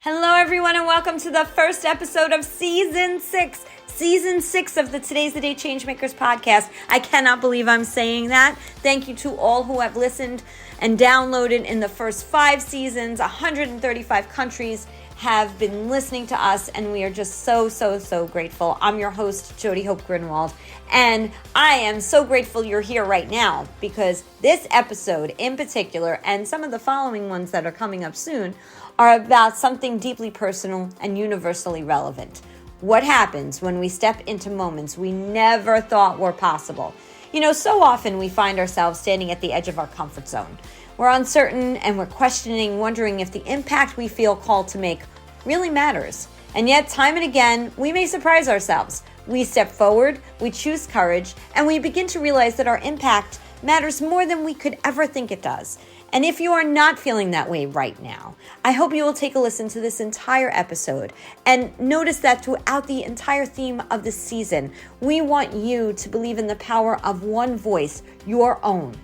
Hello, everyone, and welcome to the first episode of Season 6. Season 6 of the Today's the Day Changemakers podcast. I cannot believe I'm saying that. Thank you to all who have listened and downloaded in the first 5 seasons. 135 countries have been listening to us, and we are just so grateful. I'm your host, Jody Hope Grinwald, and I am so grateful you're here right now because this episode in particular, and some of the following ones that are coming up soon, are about something deeply personal and universally relevant. What happens when we step into moments we never thought were possible? You know, so often we find ourselves standing at the edge of our comfort zone. We're uncertain and we're questioning, wondering if the impact we feel called to make really matters. And yet, time and again, we may surprise ourselves. We step forward, we choose courage, and we begin to realize that our impact matters more than we could ever think it does. And if you are not feeling that way right now, I hope you will take a listen to this entire episode and notice that throughout the entire theme of the season, we want you to believe in the power of one voice, your own.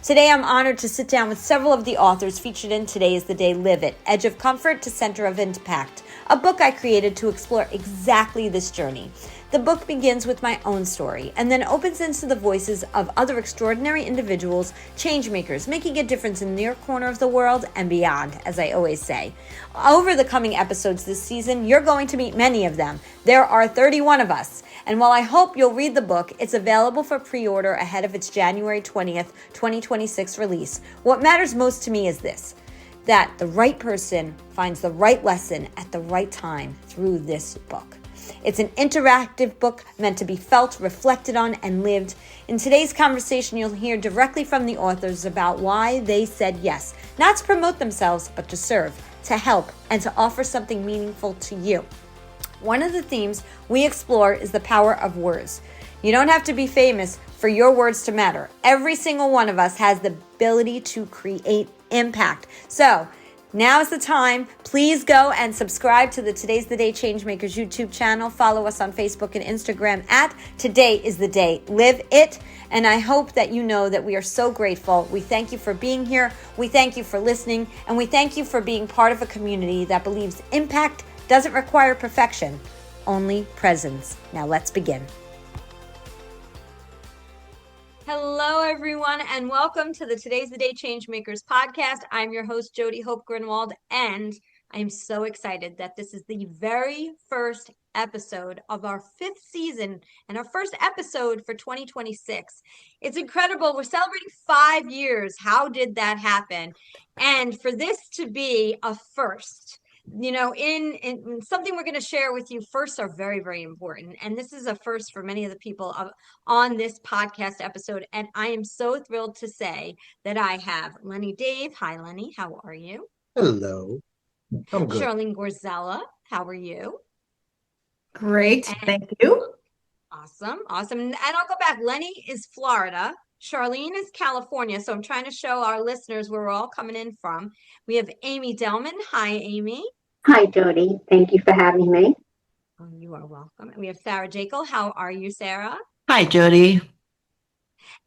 Today, I'm honored to sit down with several of the authors featured in Today's the Day Live It, Edge of Comfort to Center of Impact, a book I created to explore exactly this journey. The book begins with my own story and then opens into the voices of other extraordinary individuals, changemakers, making a difference in their corner of the world and beyond, as I always say. Over the coming episodes this season, you're going to meet many of them. There are 31 of us. And while I hope you'll read the book, it's available for pre-order ahead of its January 20th, 2026 release. What matters most to me is this, that the right person finds the right lesson at the right time through this book. It's an interactive book meant to be felt, reflected on, and lived. In today's conversation, you'll hear directly from the authors about why they said yes, not to promote themselves, but to serve, to help, and to offer something meaningful to you. One of the themes we explore is the power of words. You don't have to be famous for your words to matter. Every single one of us has the ability to create impact. So now is the time. Please go and subscribe to the Today's the Day Changemakers YouTube channel. Follow us on Facebook and Instagram at Today is the Day Live It. And I hope that you know that we are so grateful. We thank you for being here. We thank you for listening. And we thank you for being part of a community that believes impact doesn't require perfection, only presence. Now let's begin. Hello, everyone, and welcome to the Today's the Day Changemakers podcast. I'm your host, Jody Hope Grinwald, and I'm so excited that this is the very first episode of our 5th season and our first episode for 2026. It's incredible. We're celebrating 5 years. How did that happen? And for this to be a first, you know, in something we're going to share with you, firsts are very important. And this is a first for many of the people on this podcast episode. And I am so thrilled to say that I have Lenny Dave. Hi, Lenny. How are you? Hello. I'm good. Charlene Gorzella. How are you? Great. And Thank you. awesome. And I'll go back. Lenny is Florida. Charlene is California. So I'm trying to show our listeners where we're all coming in from. We have Amy Delman. Hi, Amy. Hi, Jody. Thank you for having me. Oh, you are welcome. And we have Sarah Jekyll. How are you, Sarah? Hi, Jody.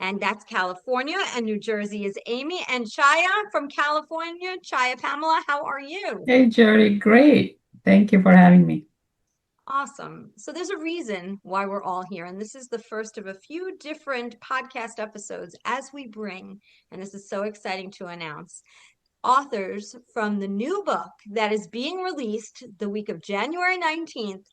And that's California, and New Jersey is Amy. And Chaya from California, Chaya Pamela, how are you? Hey, Jerry, great. Thank you for having me. Awesome. So there's a reason why we're all here. And this is the first of a few different podcast episodes as we bring, and this is so exciting to announce, authors from the new book that is being released the week of January 19th.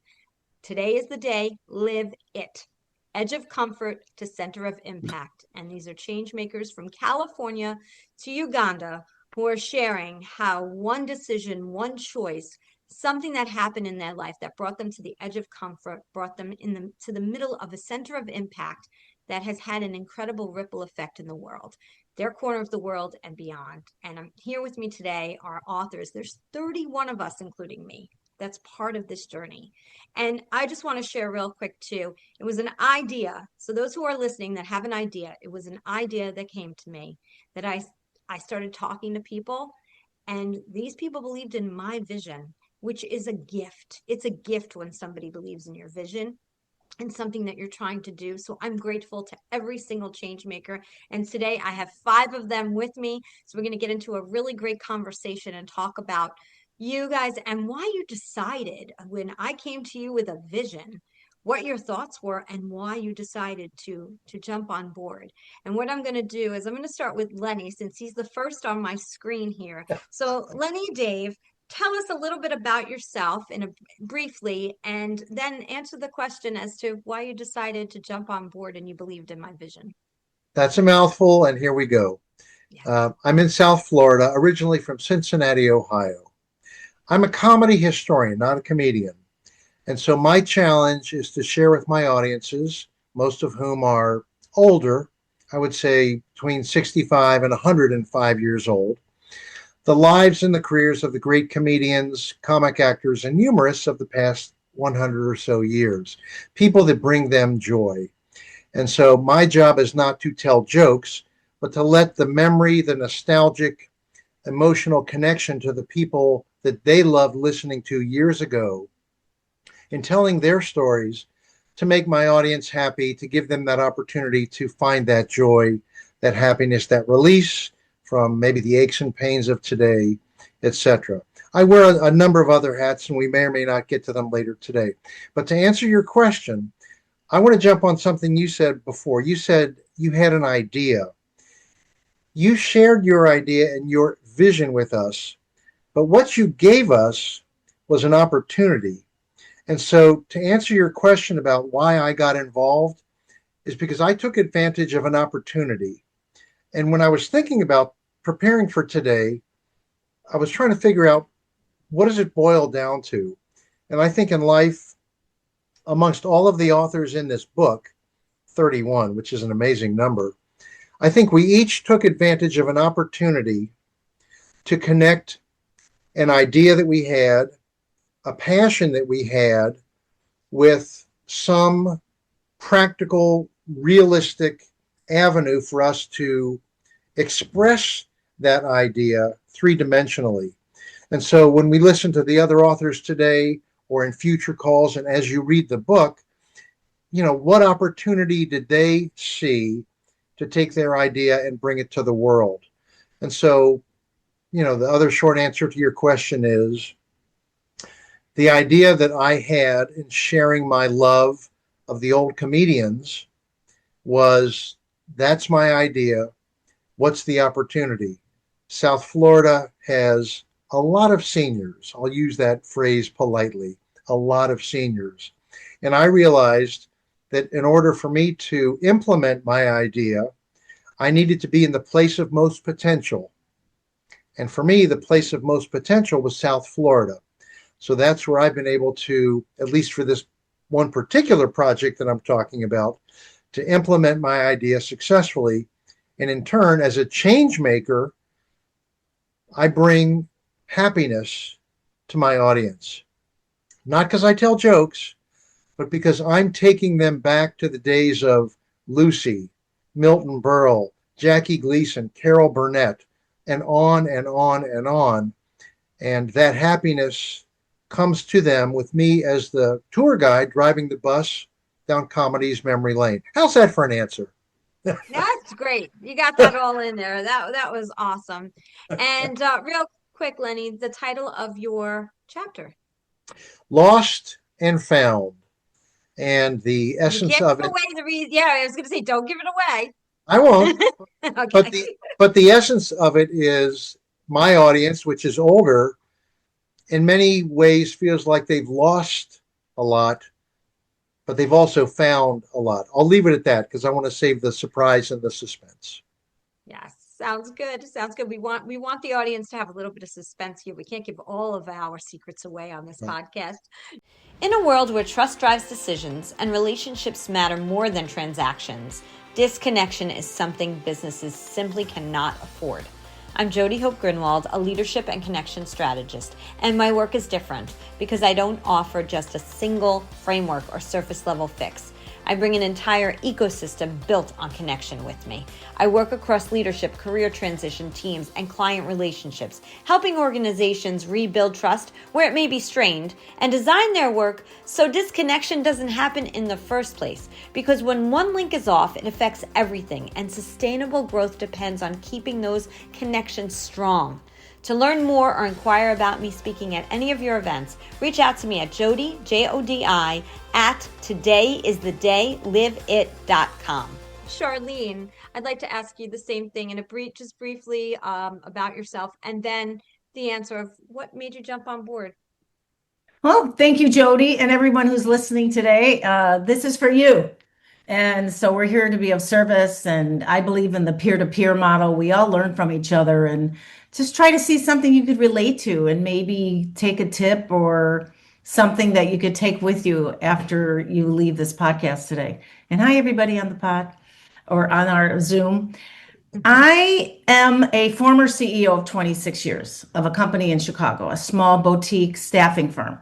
Today is the Day, Live It. Edge of Comfort to Center of Impact. And these are change makers from California to Uganda who are sharing how one decision, one choice, something that happened in their life that brought them to the edge of comfort, brought them to the middle of a center of impact that has had an incredible ripple effect in the world, their corner of the world and beyond. And I'm here with me today are authors. There's 31 of us, including me, that's part of this journey. And I just want to share real quick too. It was an idea. So those who are listening that have an idea, it was an idea that came to me that I started talking to people, and these people believed in my vision, which is a gift. It's a gift when somebody believes in your vision and something that you're trying to do. So I'm grateful to every single change maker. And today I have 5 of them with me. So we're going to get into a really great conversation and talk about you guys and why you decided when I came to you with a vision, what your thoughts were and why you decided to jump on board. And what I'm going to do is I'm going to start with Lenny since he's the first on my screen here. So Lenny, Dave, tell us a little bit about yourself briefly, and then answer the question as to why you decided to jump on board and you believed in my vision. That's a mouthful, and here we go. Yeah. I'm in South Florida, originally from Cincinnati, Ohio. I'm a comedy historian, not a comedian. And so my challenge is to share with my audiences, most of whom are older, I would say between 65 and 105 years old, the lives and the careers of the great comedians, comic actors, and humorists of the past 100 or so years, people that bring them joy. And so my job is not to tell jokes, but to let the memory, the nostalgic, emotional connection to the people that they loved listening to years ago, in telling their stories, to make my audience happy, to give them that opportunity to find that joy, that happiness, that release from maybe the aches and pains of today, etc. I wear a number of other hats, and we may or may not get to them later today. But to answer your question, I want to jump on something you said before. You said you had an idea. You shared your idea and your vision with us, but what you gave us was an opportunity. And so to answer your question about why I got involved is because I took advantage of an opportunity. And when I was thinking about preparing for today, I was trying to figure out, what does it boil down to? And I think in life, amongst all of the authors in this book, 31, which is an amazing number, I think we each took advantage of an opportunity to connect an idea that we had, a passion that we had, with some practical, realistic avenue for us to express that idea three-dimensionally. And so when we listen to the other authors today or in future calls, and as you read the book, what opportunity did they see to take their idea and bring it to the world? And so, the other short answer to your question is the idea that I had in sharing my love of the old comedians was, that's my idea. What's the opportunity? South Florida has a lot of seniors. I'll use that phrase politely, a lot of seniors. And I realized that in order for me to implement my idea, I needed to be in the place of most potential. And for me, the place of most potential was South Florida. So that's where I've been able to, at least for this one particular project that I'm talking about, to implement my idea successfully. And in turn, as a change maker, I bring happiness to my audience. Not because I tell jokes, but because I'm taking them back to the days of Lucy, Milton Berle, Jackie Gleason, Carol Burnett, and on and on and on. And that happiness comes to them with me as the tour guide driving the bus down comedy's memory lane. How's that for an answer? That's great. You got that all in there. That was awesome. And real quick, Lenny, the title of your chapter. Lost and Found. And the essence of it. Yeah, I was going to say, don't give it away. I won't. Okay. But the essence of it is my audience, which is older, in many ways feels like they've lost a lot, but they've also found a lot. I'll leave it at that because I want to save the surprise and the suspense. Yes, sounds good. Sounds good. We want the audience to have a little bit of suspense here. We can't give all of our secrets away on this podcast. In a world where trust drives decisions and relationships matter more than transactions, disconnection is something businesses simply cannot afford. I'm Jody Hope Grinwald, a leadership and connection strategist, and my work is different because I don't offer just a single framework or surface level fix. I bring an entire ecosystem built on connection with me. I work across leadership, career transition teams, and client relationships, helping organizations rebuild trust where it may be strained and design their work so disconnection doesn't happen in the first place. Because when one link is off, it affects everything, and sustainable growth depends on keeping those connections strong. To learn more or inquire about me speaking at any of your events, reach out to me at Jodi, Jodi, at todayisthedayliveit.com. Charlene, I'd like to ask you the same thing in just briefly about yourself, and then the answer of what made you jump on board. Well, thank you, Jody, and everyone who's listening today. This is for you. And so we're here to be of service. And I believe in the peer-to-peer model. We all learn from each other and just try to see something you could relate to and maybe take a tip or something that you could take with you after you leave this podcast today. And hi, everybody on the pod or on our Zoom. I am a former CEO of 26 years of a company in Chicago, a small boutique staffing firm.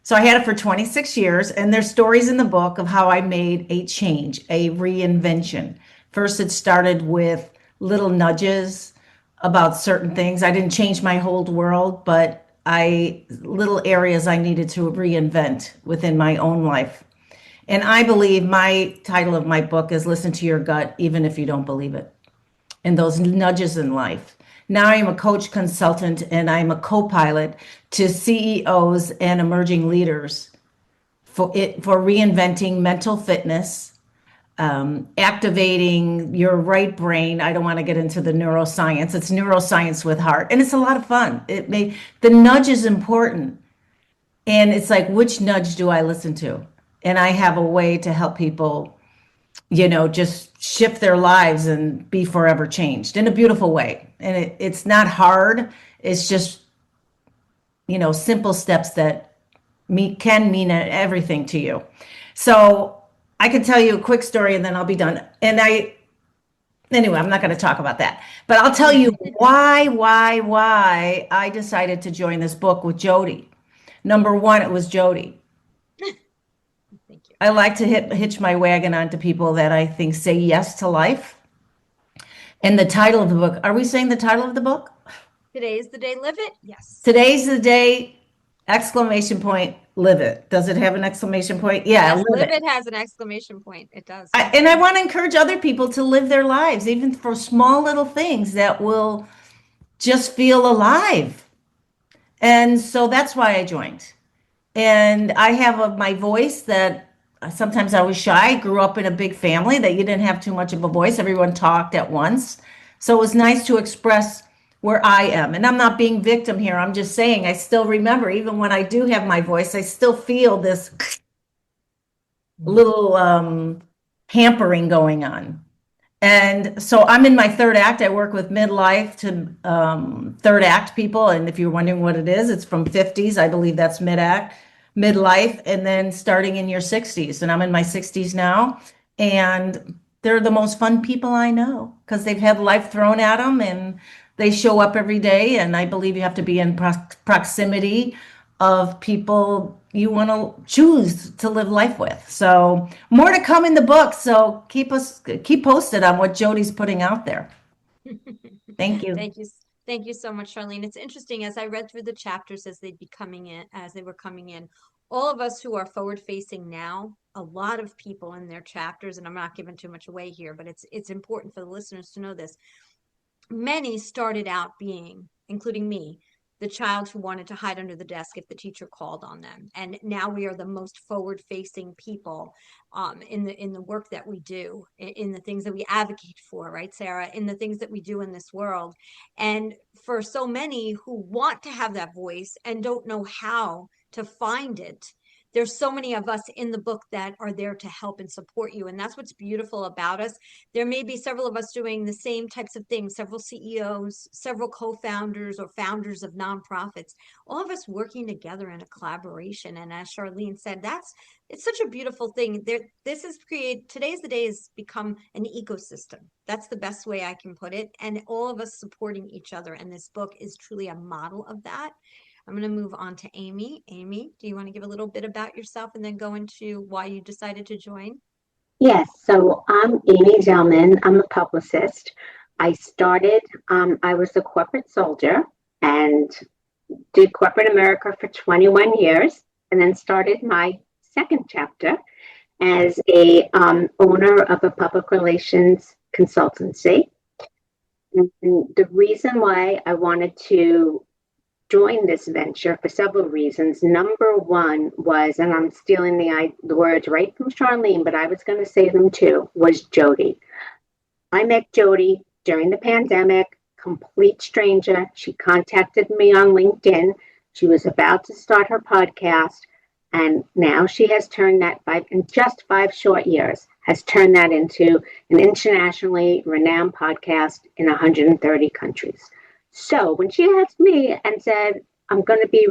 So I had it for 26 years, and there's stories in the book of how I made a change, a reinvention. First, it started with little nudges about certain things. I didn't change my whole world, but little areas I needed to reinvent within my own life. And I believe my title of my book is Listen to Your Gut, even if you don't believe it. And those nudges in life. Now I'm a coach consultant and I'm a co-pilot to CEOs and emerging leaders for reinventing mental fitness, activating your right brain. I don't want to get into the neuroscience. It's neuroscience with heart, and it's a lot of fun. The nudge is important, and it's like, which nudge do I listen to? And I have a way to help people, just shift their lives and be forever changed in a beautiful way. And it's not hard. It's just, simple steps that can mean everything to you. So I can tell you a quick story and then I'll be done. Anyway, I'm not going to talk about that, but I'll tell you why I decided to join this book with Jody. Number one, it was Jody. Thank you. I like to hitch my wagon onto people that I think say yes to life. And the title of the book, are we saying the title of the book? Today's the day, live it? Yes. Today's the day, exclamation point, live it. Does it have an exclamation point? Yeah, yes, live it has an exclamation point. It does. And I want to encourage other people to live their lives, even for small little things that will just feel alive. And so that's why I joined. And I have my voice that sometimes I was shy. I grew up in a big family that you didn't have too much of a voice. Everyone talked at once. So it was nice to express where I am. And I'm not being victim here. I'm just saying, I still remember, even when I do have my voice, I still feel this little hampering going on. And so I'm in my third act. I work with midlife to third act people. And if you're wondering what it is, it's from 50s. I believe that's midlife, and then starting in your 60s. And I'm in my 60s now. And they're the most fun people I know because they've had life thrown at them and they show up every day. And I believe you have to be in proximity of people you want to choose to live life with. So more to come in the book. So keep posted on what Jody's putting out there. Thank you. Thank you. Thank you so much, Charlene. It's interesting as I read through the chapters as they were coming in, all of us who are forward facing now, a lot of people in their chapters, and I'm not giving too much away here, but it's important for the listeners to know this. Many started out being, including me, the child who wanted to hide under the desk if the teacher called on them. And now we are the most forward-facing people in the work that we do, in the things that we advocate for, right, Sarah? In the things that we do in this world. And for so many who want to have that voice and don't know how to find it, there's so many of us in the book that are there to help and support you. And that's what's beautiful about us. There may be several of us doing the same types of things, several CEOs, several co-founders or founders of nonprofits, all of us working together in a collaboration. And as Charlene said, it's such a beautiful thing. Today's the day has become an ecosystem. That's the best way I can put it. And all of us supporting each other. And this book is truly a model of that. I'm going to move on to Amy. Amy, do you want to give a little bit about yourself and then go into why you decided to join? Yes, so I'm Amy Zellman. I'm a publicist. I was a corporate soldier and did corporate America for 21 years and then started my second chapter as a owner of a public relations consultancy. And the reason why I wanted to join this venture for several reasons. Number one was, and I'm stealing the words right from Charlene, but I was going to say them too, was Jody. I met Jody during the pandemic, complete stranger. She contacted me on LinkedIn. She was about to start her podcast, and now she has turned that in just 5 short years, has turned that into an internationally renowned podcast in 130 countries. So when she asked me and said, I'm going to be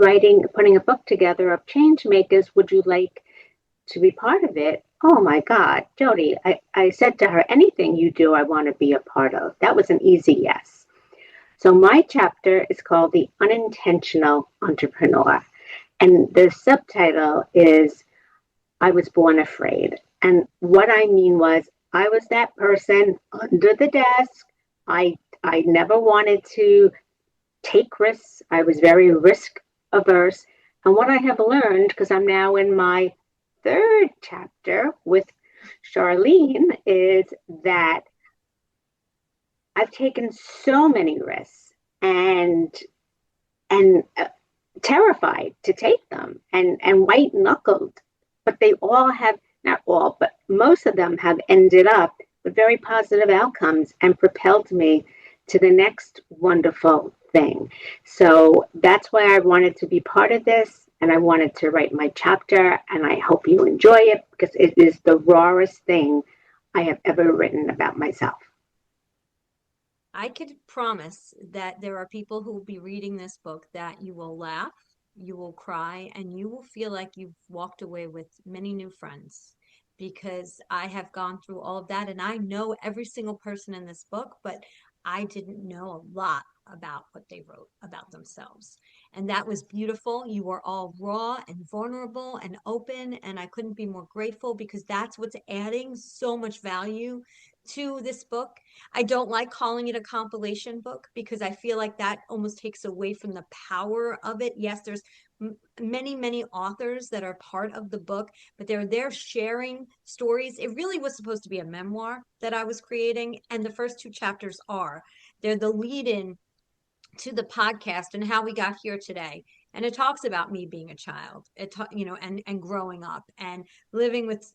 putting a book together of Changemakers, would you like to be part of it? Oh my God, Jody, I said to her, anything you do, I want to be a part of. That was an easy yes. So my chapter is called The Unintentional Entrepreneur. And the subtitle is I Was Born Afraid. And what I mean was I was that person under the desk. I never wanted to take risks. I was very risk averse. And what I have learned, because I'm now in my third chapter with Charlene, is that I've taken so many risks and terrified to take them and white knuckled, but they all have, not all, but most of them have ended up with very positive outcomes and propelled me to the next wonderful thing. So that's why I wanted to be part of this, and I wanted to write my chapter, and I hope you enjoy it because it is the rawest thing I have ever written about myself. I could promise that there are people who will be reading this book that you will laugh, you will cry, and you will feel like you've walked away with many new friends, because I have gone through all of that and I know every single person in this book, but I didn't know a lot about what they wrote about themselves. And that was beautiful. You were all raw and vulnerable and open, and I couldn't be more grateful because that's what's adding so much value to this book. I don't like calling it a compilation book because I feel like that almost takes away from the power of it. Yes, there's many authors that are part of the book, but they're sharing stories. It really was supposed to be a memoir that I was creating, and the first two chapters they're the lead-in to the podcast and how we got here today. And it talks about me being a child, and growing up and living with,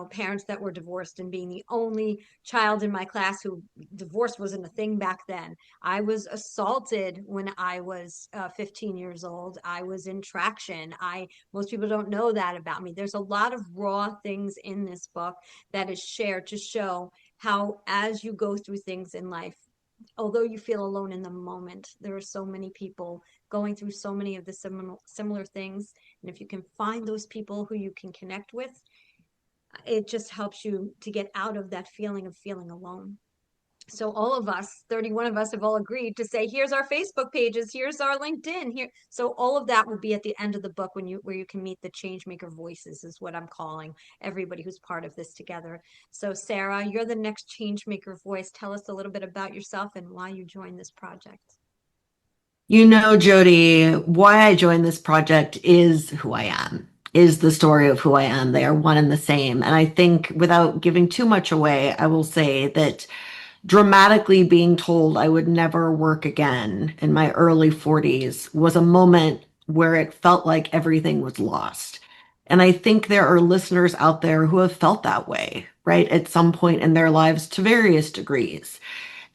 parents that were divorced and being the only child in my class who divorce wasn't a thing back then. I was assaulted when I was 15 years old. I was in traction. Most people don't know that about me. There's a lot of raw things in this book that is shared to show how, as you go through things in life, although you feel alone in the moment, there are so many people going through so many of the similar things. And if you can find those people who you can connect with, it just helps you to get out of that feeling of feeling alone. So all of us, 31 of us, have all agreed to say, here's our Facebook pages, here's our LinkedIn here. So all of that will be at the end of the book where you can meet the Changemaker voices, is what I'm calling everybody who's part of this together. So Sarah, you're the next Changemaker voice. Tell us a little bit about yourself and why you joined this project. Jody, why I joined this project is who I am, is the story of who I am. They are one and the same. And I think without giving too much away, I will say that dramatically being told I would never work again in my early 40s was a moment where it felt like everything was lost. And I think there are listeners out there who have felt that way, right, at some point in their lives to various degrees.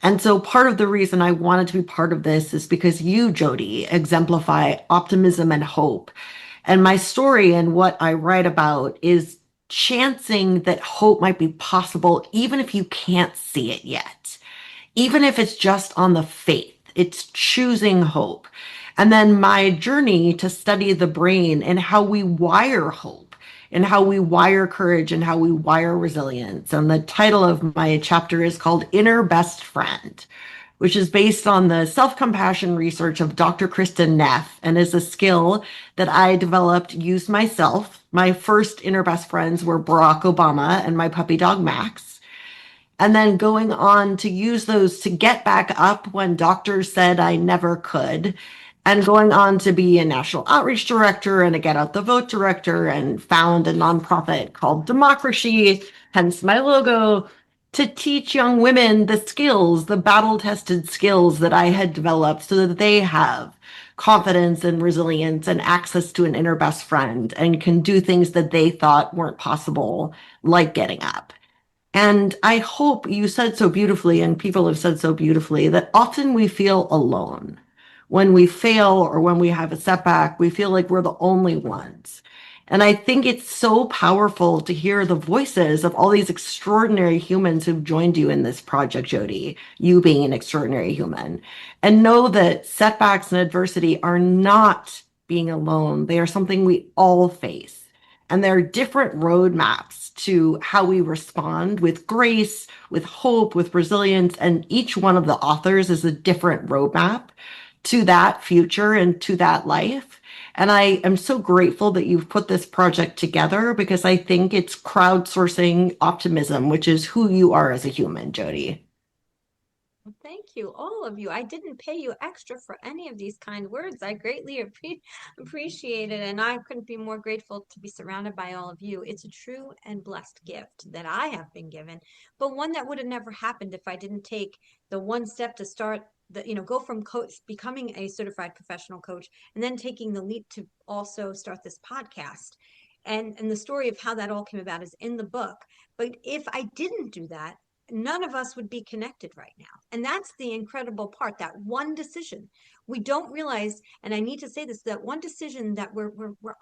And so part of the reason I wanted to be part of this is because you, Jody, exemplify optimism and hope. And my story and what I write about is chancing that hope might be possible, even if you can't see it yet, even if it's just on the faith. It's choosing hope. And then my journey to study the brain and how we wire hope and how we wire courage and how we wire resilience. And the title of my chapter is called Inner Best Friend, which is based on the self-compassion research of Dr. Kristen Neff and is a skill that I developed, used myself. My first inner best friends were Barack Obama and my puppy dog, Max. And then going on to use those to get back up when doctors said I never could, and going on to be a national outreach director and a Get Out the Vote director, and found a nonprofit called Democracy, hence my logo. to teach young women the skills, the battle-tested skills that I had developed so that they have confidence and resilience and access to an inner best friend and can do things that they thought weren't possible, like getting up. And I hope you said so beautifully, and people have said so beautifully, that often we feel alone. When we fail or when we have a setback, we feel like we're the only ones. And I think it's so powerful to hear the voices of all these extraordinary humans who've joined you in this project, Jody, you being an extraordinary human, and know that setbacks and adversity are not being alone. They are something we all face. And there are different roadmaps to how we respond with grace, with hope, with resilience. And each one of the authors is a different roadmap to that future and to that life. And I am so grateful that you've put this project together because I think it's crowdsourcing optimism, which is who you are as a human, Jody. Thank you, all of you. I didn't pay you extra for any of these kind words. I greatly appreciate it, and I couldn't be more grateful to be surrounded by all of you. It's a true and blessed gift that I have been given, but one that would have never happened if I didn't take the one step to start go from becoming a certified professional coach and then taking the leap to also start this podcast. And the story of how that all came about is in the book. But if I didn't do that, none of us would be connected right now. And that's the incredible part, that one decision. We don't realize, and I need to say this, that one decision that we're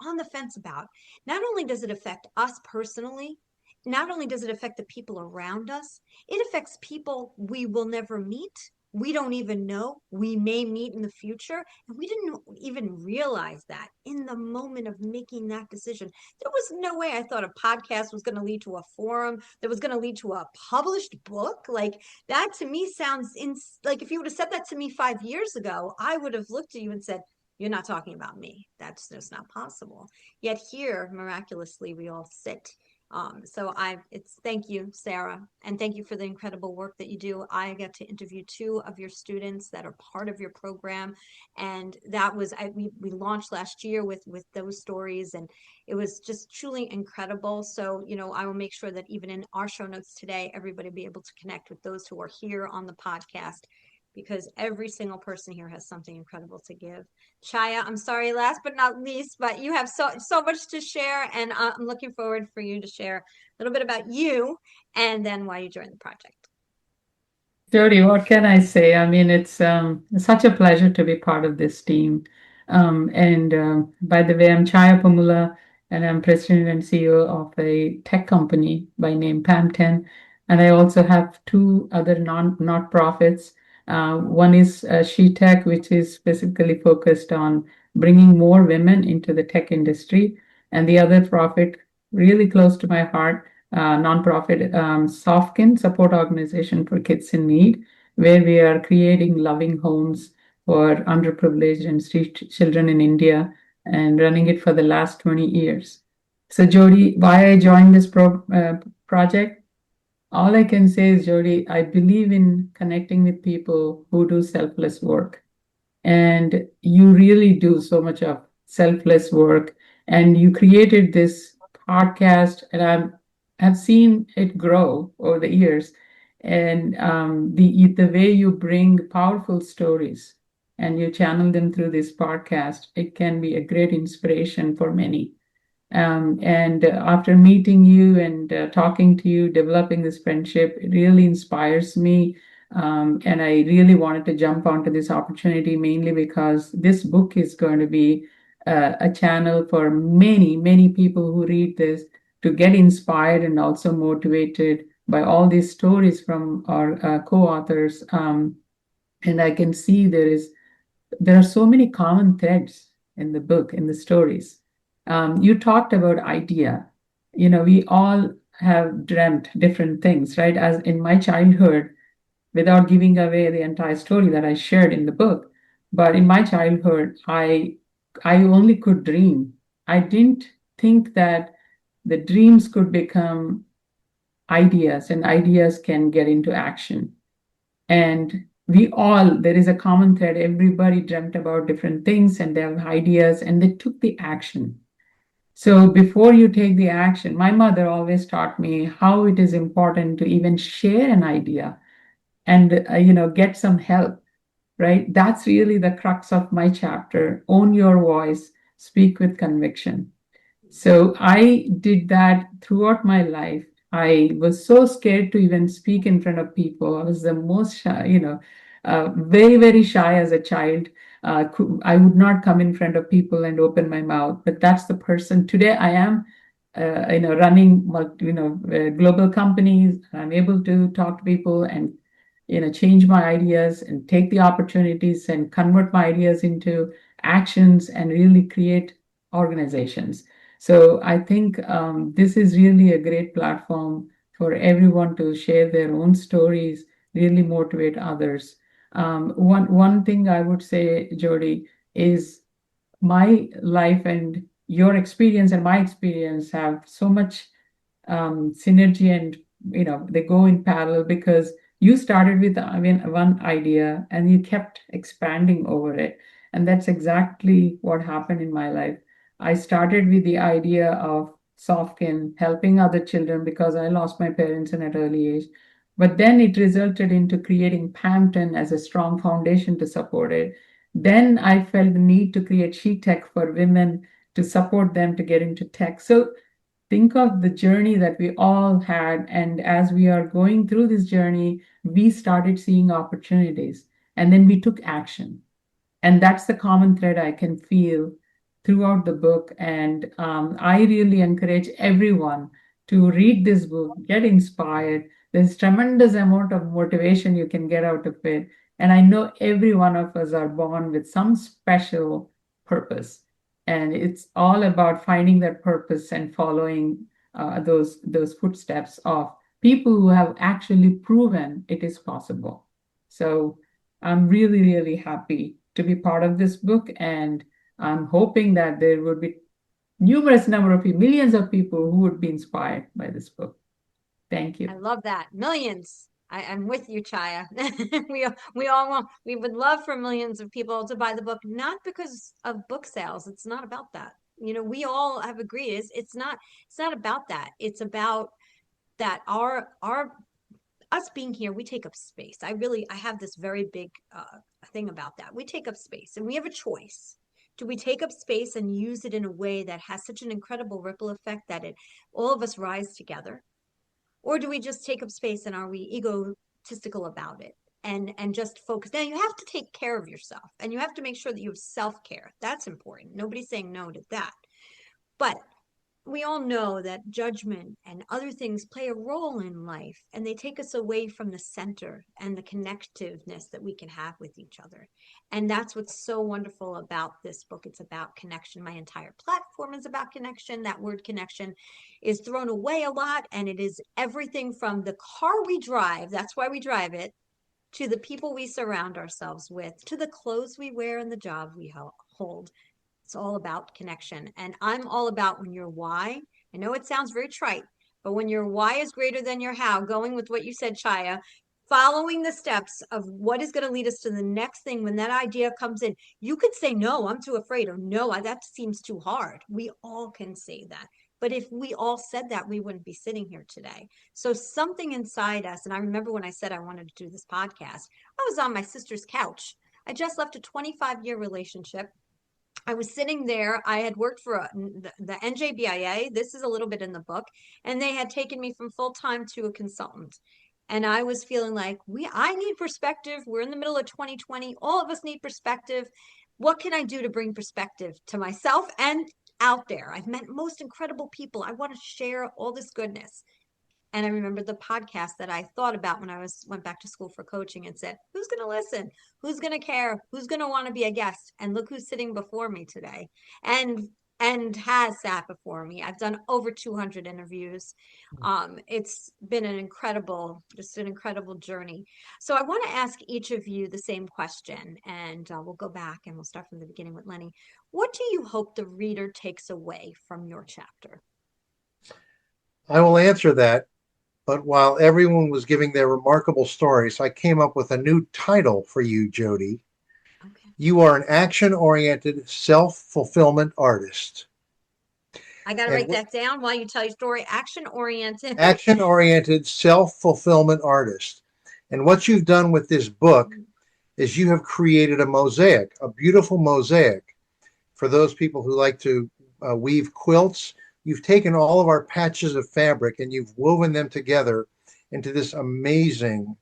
on the fence about, not only does it affect us personally, not only does it affect the people around us, it affects people we will never meet. We don't even know we may meet in the future. And we didn't even realize that in the moment of making that decision. There was no way I thought a podcast was going to lead to a forum that was going to lead to a published book. Like, that to me sounds like if you would have said that to me 5 years ago, I would have looked at you and said, you're not talking about me. That's just not possible. Yet here, miraculously, we all sit. Thank you, Sarah, and thank you for the incredible work that you do. I got to interview 2 of your students that are part of your program, and that was we launched last year with those stories, and it was just truly incredible. So, I will make sure that even in our show notes today, everybody will be able to connect with those who are here on the podcast, because every single person here has something incredible to give. Chaya, I'm sorry, last but not least, but you have so much to share, and I'm looking forward for you to share a little bit about you and then why you joined the project. Jody, what can I say? I mean, it's such a pleasure to be part of this team. And by the way, I'm Chaya Pamula, and I'm president and CEO of a tech company by name Pam10. And I also have 2 other not-profits. One is She Tech, which is specifically focused on bringing more women into the tech industry. And the other profit, really close to my heart, nonprofit Softkin support organization for kids in need, where we are creating loving homes for underprivileged and street children in India and running it for the last 20 years. So, Jody, why I joined this project? All I can say is, Jody, I believe in connecting with people who do selfless work. And you really do so much of selfless work. And you created this podcast, and have seen it grow over the years. And the way you bring powerful stories and you channel them through this podcast, it can be a great inspiration for many. And after meeting you and talking to you, developing this friendship, it really inspires me. And I really wanted to jump onto this opportunity mainly because this book is going to be a channel for many, many people who read this to get inspired and also motivated by all these stories from our co-authors. And I can see there are so many common threads in the book, in the stories. You talked about idea. We all have dreamt different things, right? As in my childhood, without giving away the entire story that I shared in the book, but in my childhood, I only could dream. I didn't think that the dreams could become ideas and ideas can get into action. And there is a common thread. Everybody dreamt about different things and they have ideas and they took the action. So before you take the action, my mother always taught me how it is important to even share an idea and get some help, right? That's really the crux of my chapter. Own your voice, speak with conviction. So I did that throughout my life. I was so scared to even speak in front of people. I was the most shy, very, very shy as a child. I would not come in front of people and open my mouth. But that's the person today. I am, running, global companies. I'm able to talk to people and, change my ideas and take the opportunities and convert my ideas into actions and really create organizations. So I think this is really a great platform for everyone to share their own stories, really motivate others. One thing I would say, Jody, is my life and your experience and my experience have so much synergy, and they go in parallel because you started with one idea and you kept expanding over it, and that's exactly what happened in my life. I started with the idea of Softkin helping other children because I lost my parents in an early age, but then it resulted into creating Pampton as a strong foundation to support it. Then I felt the need to create She Tech for women to support them to get into tech. So think of the journey that we all had. And as we are going through this journey, we started seeing opportunities and then we took action. And that's the common thread I can feel throughout the book. And I really encourage everyone to read this book, get inspired. There's tremendous amount of motivation you can get out of it. And I know every one of us are born with some special purpose. And it's all about finding that purpose and following those footsteps of people who have actually proven it is possible. So I'm really, really happy to be part of this book, and I'm hoping that there would be numerous number of people, millions of people who would be inspired by this book. Thank you. I love that. Millions. I'm with you, Chaya. We would love for millions of people to buy the book, not because of book sales. It's not about that. We all have agreed it's not about that. It's about that our us being here, we take up space. I have this very big thing about that. We take up space and we have a choice. Do we take up space and use it in a way that has such an incredible ripple effect that all of us rise together? Or do we just take up space and are we egotistical about it and just focus? Now you have to take care of yourself and you have to make sure that you have self-care. That's important. Nobody's saying no to that. But we all know that judgment and other things play a role in life, and they take us away from the center and the connectiveness that we can have with each other. And that's what's so wonderful about this book. It's about connection. My entire platform is about connection. That word connection is thrown away a lot, and it is everything from the car we drive, that's why we drive it, to the people we surround ourselves with, to the clothes we wear and the job we hold. It's all about connection. And I'm all about when your why, I know it sounds very trite, but when your why is greater than your how, going with what you said, Chaya, following the steps of what is going to lead us to the next thing. When that idea comes in, you could say, no, I'm too afraid, or no, that seems too hard. We all can say that. But if we all said that, we wouldn't be sitting here today. So something inside us, and I remember when I said I wanted to do this podcast, I was on my sister's couch. I just left a 25-year relationship. I was sitting there. I had worked for the NJBIA. This is a little bit in the book. And they had taken me from full-time to a consultant. And I was feeling like I need perspective. We're in the middle of 2020. All of us need perspective. What can I do to bring perspective to myself and out there? I've met most incredible people. I want to share all this goodness. And I remember the podcast that I thought about when I went back to school for coaching and said, who's going to listen? Who's going to care? Who's going to want to be a guest? And look who's sitting before me today and has sat before me. I've done over 200 interviews. It's been just an incredible journey. So I want to ask each of you the same question, and we'll go back and we'll start from the beginning with Lenny. What do you hope the reader takes away from your chapter? I will answer that. But while everyone was giving their remarkable stories, I came up with a new title for you, Jody. Okay. You are an action-oriented, self-fulfillment artist. I got to And write that down while you tell your story. Action-oriented. action-oriented, self-fulfillment artist. And what you've done with this book is you have created a mosaic, a beautiful mosaic. For those people who like to weave quilts, you've taken all of our patches of fabric and you've woven them together into this amazing,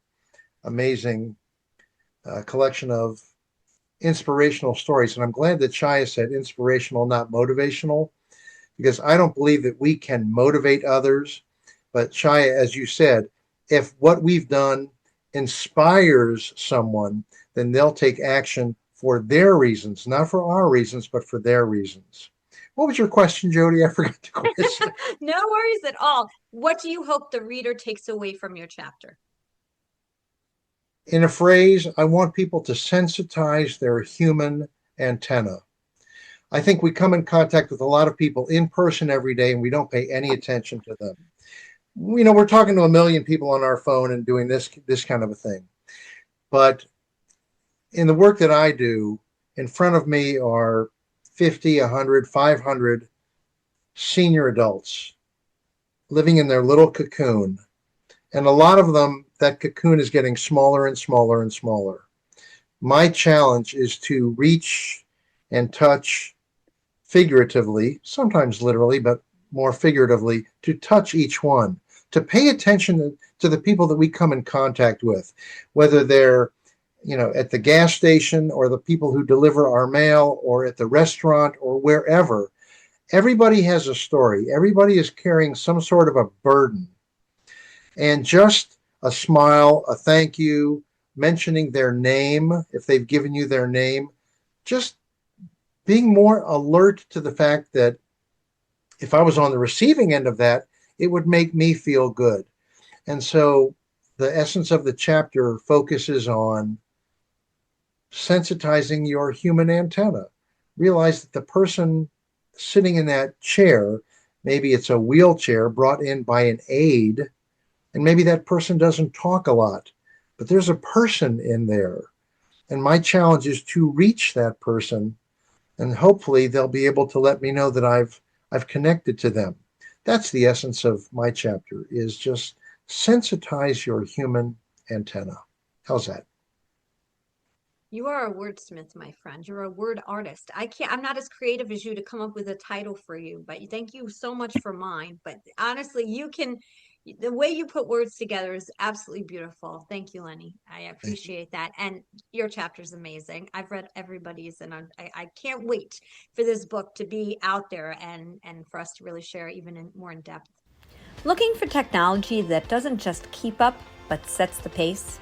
amazing collection of inspirational stories. And I'm glad that Chaya said inspirational, not motivational, because I don't believe that we can motivate others. But Chaya, as you said, if what we've done inspires someone, then they'll take action for their reasons, not for our reasons, but for their reasons. What was your question, Jody? I forgot the question. No worries at all. What do you hope the reader takes away from your chapter? In a phrase, I want people to sensitize their human antenna. I think we come in contact with a lot of people in person every day and we don't pay any attention to them. You know, we're talking to a million people on our phone and doing this kind of a thing. But in the work that I do, in front of me are 50, 100, 500 senior adults living in their little cocoon. And a lot of them, that cocoon is getting smaller and smaller and smaller. My challenge is to reach and touch figuratively, sometimes literally, but more figuratively, to touch each one, to pay attention to the people that we come in contact with, whether they're, you know, at the gas station or the people who deliver our mail or at the restaurant or wherever. Everybody has a story. Everybody is carrying some sort of a burden. And just a smile, a thank you, mentioning their name, if they've given you their name, just being more alert to the fact that if I was on the receiving end of that, it would make me feel good. And so the essence of the chapter focuses on sensitizing your human antenna. Realize that the person sitting in that chair, maybe it's a wheelchair brought in by an aide, and maybe that person doesn't talk a lot, but there's a person in there. And my challenge is to reach that person, and hopefully they'll be able to let me know that I've connected to them. That's the essence of my chapter, is just sensitize your human antenna. How's that? You are a wordsmith, my friend. You're a word artist. I'm not as creative as you to come up with a title for you, but thank you so much for mine. But honestly, the way you put words together is absolutely beautiful. Thank you, Lenny. I appreciate that. And your chapter is amazing. I've read everybody's, and I can't wait for this book to be out there and for us to really share even more in depth. Looking for technology that doesn't just keep up, but sets the pace?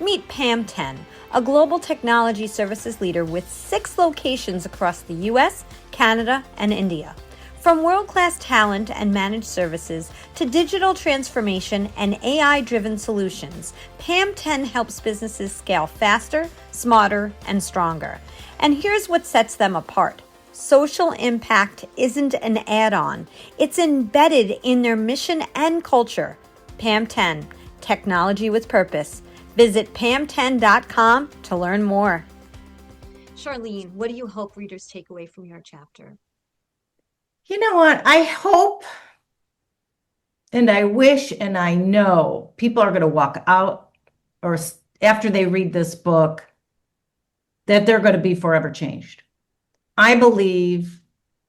Meet Pam 10, a global technology services leader with 6 locations across the US, Canada, and India. From world-class talent and managed services to digital transformation and AI-driven solutions, Pam 10 helps businesses scale faster, smarter, and stronger. And here's what sets them apart. Social impact isn't an add-on. It's embedded in their mission and culture. Pam 10, technology with purpose. Visit pam10.com to learn more. Charlene, what do you hope readers take away from your chapter? You know what? I hope and I wish and I know people are going to walk out or after they read this book that they're going to be forever changed. I believe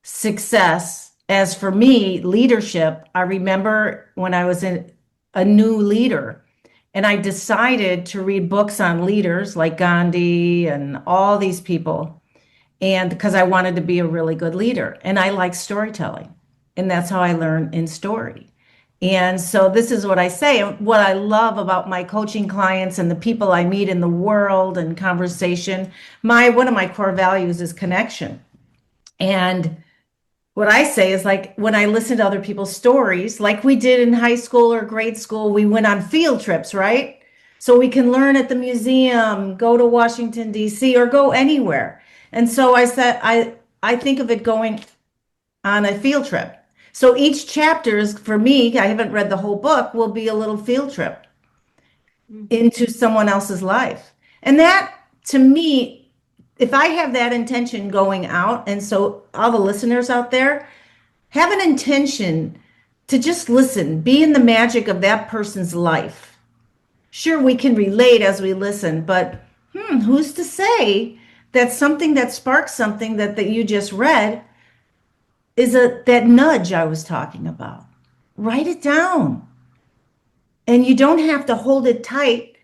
success, as for me, leadership, I remember when I was a new leader and I decided to read books on leaders like Gandhi and all these people. And because I wanted to be a really good leader and I like storytelling, and that's how I learn in story. And so this is what I say, what I love about my coaching clients and the people I meet in the world and conversation. One of my core values is connection. And what I say is, like, when I listen to other people's stories, like we did in high school or grade school, we went on field trips, right? So we can learn at the museum, go to Washington, D.C., or go anywhere. And so I said, I think of it going on a field trip. So each chapter is, for me, I haven't read the whole book, will be a little field trip into someone else's life. And that, to me, if I have that intention going out, and so all the listeners out there, have an intention to just listen, be in the magic of that person's life. Sure, we can relate as we listen, but who's to say that something that sparks something that you just read is that nudge I was talking about. Write it down. And you don't have to hold it tight,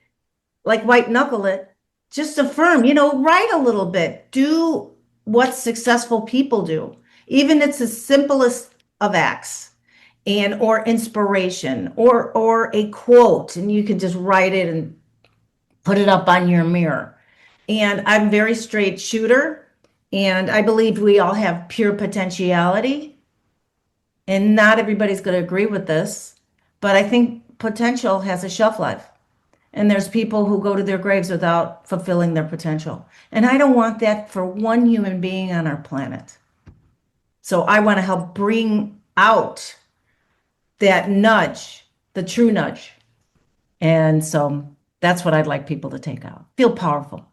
like white knuckle it. Just affirm, write a little bit. Do what successful people do. Even it's the simplest of acts or inspiration or a quote, and you can just write it and put it up on your mirror. And I'm very straight shooter, and I believe we all have pure potentiality. And not everybody's going to agree with this, but I think potential has a shelf life. And there's people who go to their graves without fulfilling their potential. And I don't want that for one human being on our planet. So I want to help bring out that nudge, the true nudge. And so that's what I'd like people to take out. Feel powerful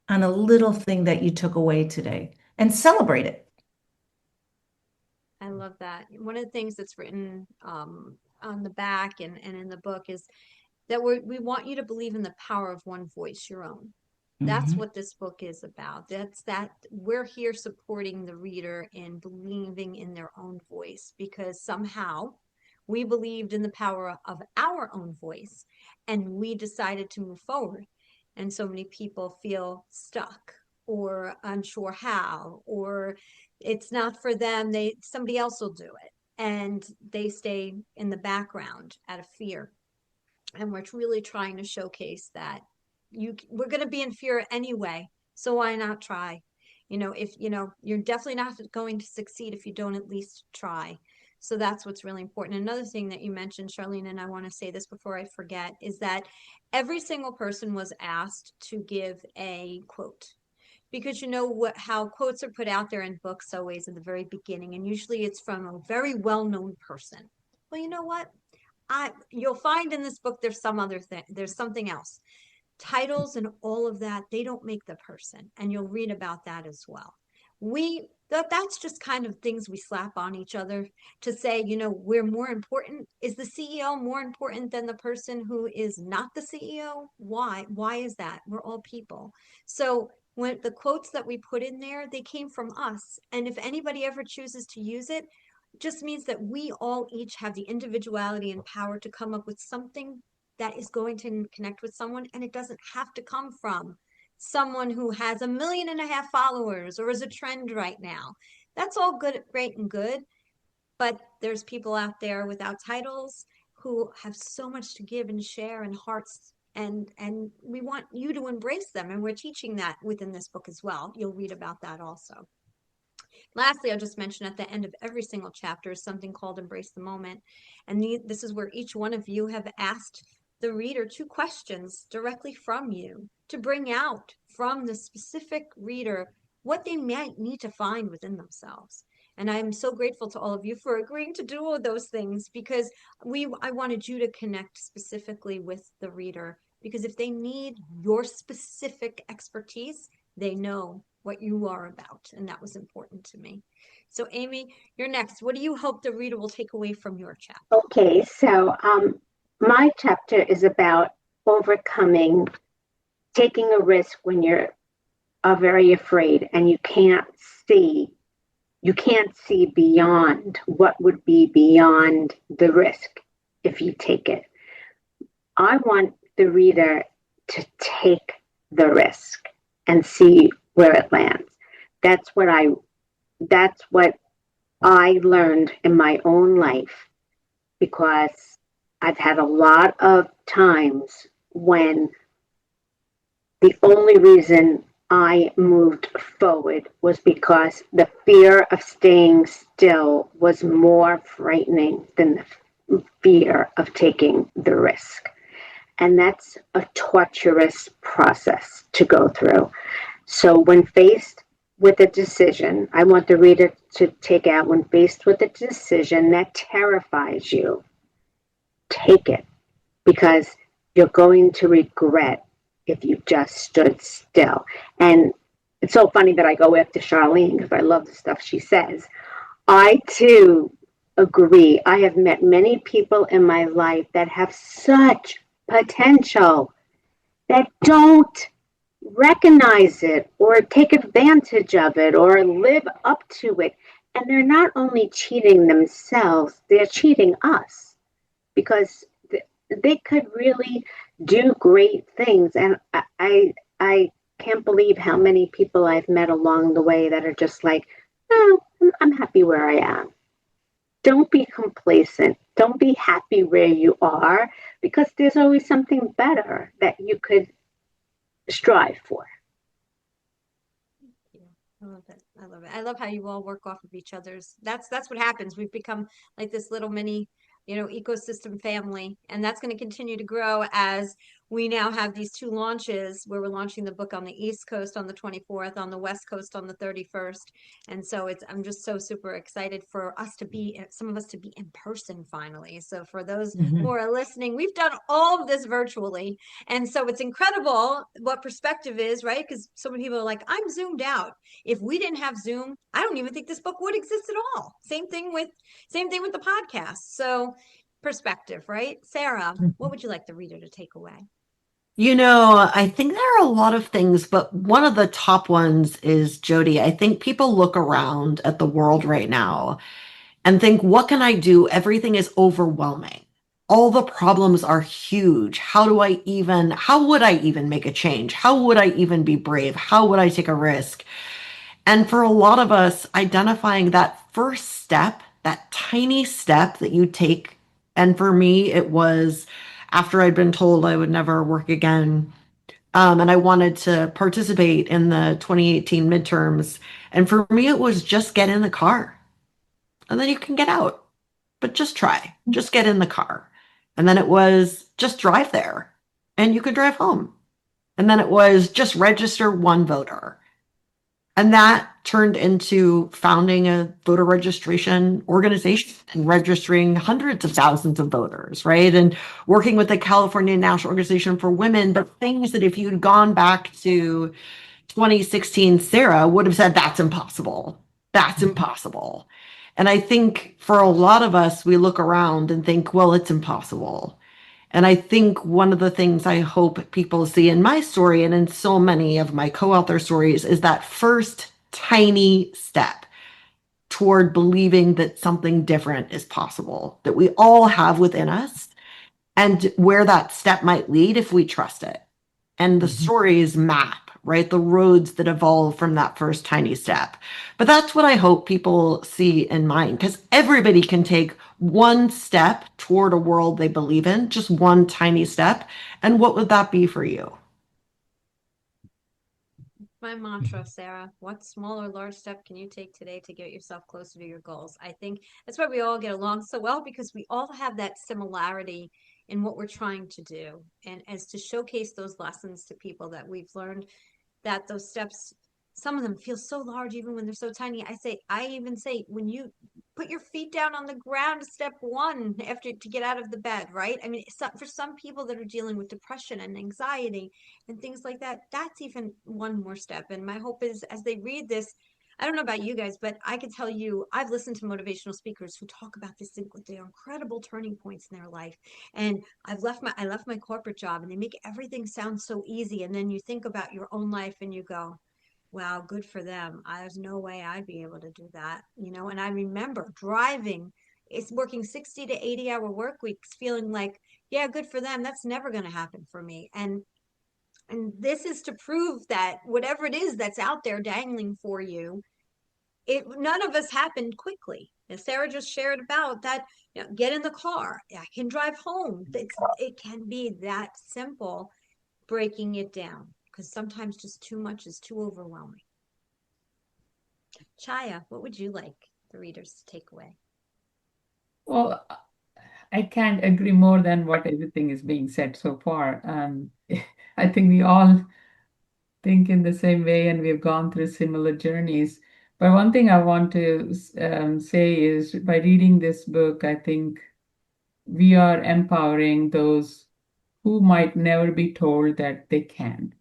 on a little thing that you took away today and celebrate it. I love that. One of the things that's written on the back and in the book is that we want you to believe in the power of one voice, your own. That's what this book is about. That we're here supporting the reader in believing in their own voice, because somehow we believed in the power of our own voice and we decided to move forward. And so many people feel stuck or unsure how, or it's not for them. Somebody else will do it. And they stay in the background out of fear. And we're really trying to showcase that we're going to be in fear anyway. So why not try? You're definitely not going to succeed if you don't at least try. So that's what's really important. Another thing that you mentioned, Charlene, and I want to say this before I forget, is that every single person was asked to give a quote. Because how quotes are put out there in books always at the very beginning, and usually it's from a very well-known person. Well, you know what? You'll find in this book there's some other thing. There's something else. Titles and all of that, they don't make the person, and you'll read about that as well. That's just kind of things we slap on each other to say, we're more important. Is the CEO more important than the person who is not the CEO? Why is that? We're all people. So when the quotes that we put in there, they came from us. And if anybody ever chooses to use it just means that we all each have the individuality and power to come up with something that is going to connect with someone. And it doesn't have to come from someone who has 1.5 million followers or is a trend right now. That's all good, great and good. But there's people out there without titles who have so much to give and share and hearts. And we want you to embrace them. And we're teaching that within this book as well. You'll read about that also. Lastly, I'll just mention at the end of every single chapter is something called Embrace the Moment. And this is where each one of you have asked the reader 2 questions directly from you to bring out from the specific reader what they might need to find within themselves. And I'm so grateful to all of you for agreeing to do all those things, because I wanted you to connect specifically with the reader, because if they need your specific expertise, they know what you are about. And that was important to me. So Amy, you're next. What do you hope the reader will take away from your chapter? Okay, so my chapter is about overcoming taking a risk when you're very afraid and you can't see beyond what would be beyond the risk if you take it. I want the reader to take the risk and see where it lands. That's what I learned in my own life, because I've had a lot of times when the only reason I moved forward was because the fear of staying still was more frightening than the fear of taking the risk. And that's a torturous process to go through. So when faced with a decision, I want the reader to take out, when faced with a decision that terrifies you, take it, because you're going to regret if you just stood still. And it's so funny that I go after Charlene because I love the stuff she says. I too agree. I have met many people in my life that have such potential that don't recognize it or take advantage of it or live up to it. And they're not only cheating themselves, they're cheating us because they could really do great things. And I can't believe how many people I've met along the way that are just like, no, I'm happy where I am. Don't be complacent. Don't be happy where you are because there's always something better that you could strive for. I love it. I love it. I love how you all work off of each other's. That's what happens. We've become like this little mini, ecosystem family, and that's going to continue to grow as we now have these two launches where we're launching the book on the East Coast on the 24th, on the West Coast on the 31st. And so I'm just so super excited for us to be, some of us to be in person finally. So for those who are listening, we've done all of this virtually. And so it's incredible what perspective is, right? Because so many people are like, I'm zoomed out. If we didn't have Zoom, I don't even think this book would exist at all. Same thing with the podcast. So perspective, right? Sarah, what would you like the reader to take away? I think there are a lot of things, but one of the top ones is Jody. I think people look around at the world right now and think, what can I do? Everything is overwhelming. All the problems are huge. How would I even make a change? How would I even be brave? How would I take a risk? And for a lot of us, identifying that first step, that tiny step that you take. And for me, it was after I'd been told I would never work again. And I wanted to participate in the 2018 midterms. And for me, it was just get in the car and then you can get out, but just try, just get in the car. And then it was just drive there and you could drive home. And then it was just register one voter. And that turned into founding a voter registration organization and registering hundreds of thousands of voters, right? And working with the California National Organization for Women, but things that if you'd gone back to 2016, Sarah would have said, that's impossible. That's impossible. And I think for a lot of us, we look around and think, well, it's impossible. And I think one of the things I hope people see in my story and in so many of my co-author stories is that first tiny step toward believing that something different is possible, that we all have within us, and where that step might lead if we trust it. And the stories map, right? The roads that evolve from that first tiny step. But that's what I hope people see in mind, because everybody can take one step toward a world they believe in, just one tiny step. And what would that be for you? My mantra, Sarah. What small or large step can you take today to get yourself closer to your goals? I think that's why we all get along so well, because we all have that similarity in what we're trying to do. And as to showcase those lessons to people that we've learned, that those steps, some of them feel so large even when they're so tiny. I even say, when you put your feet down on the ground, step one after to get out of the bed, right? I mean, for some people that are dealing with depression and anxiety and things like that, that's even one more step. And my hope is as they read this, I don't know about you guys, but I can tell you, I've listened to motivational speakers who talk about this thing with their incredible turning points in their life. And I left my corporate job, and they make everything sound so easy. And then you think about your own life and you go, wow, good for them. There's no way I'd be able to do that, And I remember driving, it's working 60 to 80-hour work weeks, feeling like, yeah, good for them. That's never going to happen for me. And this is to prove that whatever it is that's out there dangling for you, none of us happened quickly. And Sarah just shared about that, get in the car. I can drive home. It can be that simple, breaking it down, because sometimes just too much is too overwhelming. Chaya, what would you like the readers to take away? Well, I can't agree more than what everything is being said so far. I think we all think in the same way and we've gone through similar journeys. But one thing I want to say is by reading this book, I think we are empowering those who might never be told that they can.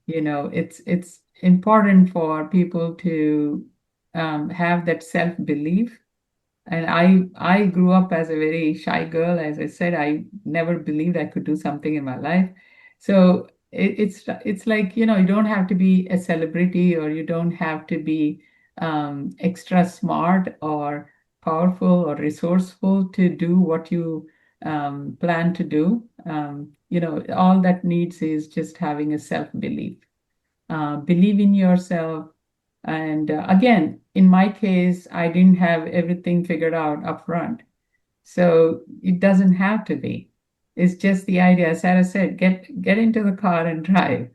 It's important for people to have that self-belief And I grew up as a very shy girl. As I said, I never believed I could do something in my life. So it's like, you know, you don't have to be a celebrity, or you don't have to be extra smart or powerful or resourceful to do what you plan to do. You know, all that needs is just having a self-belief. Believe in yourself. And again, in my case, I didn't have everything figured out up front. So it doesn't have to be. It's just the idea. As Sarah said, get into the car and drive.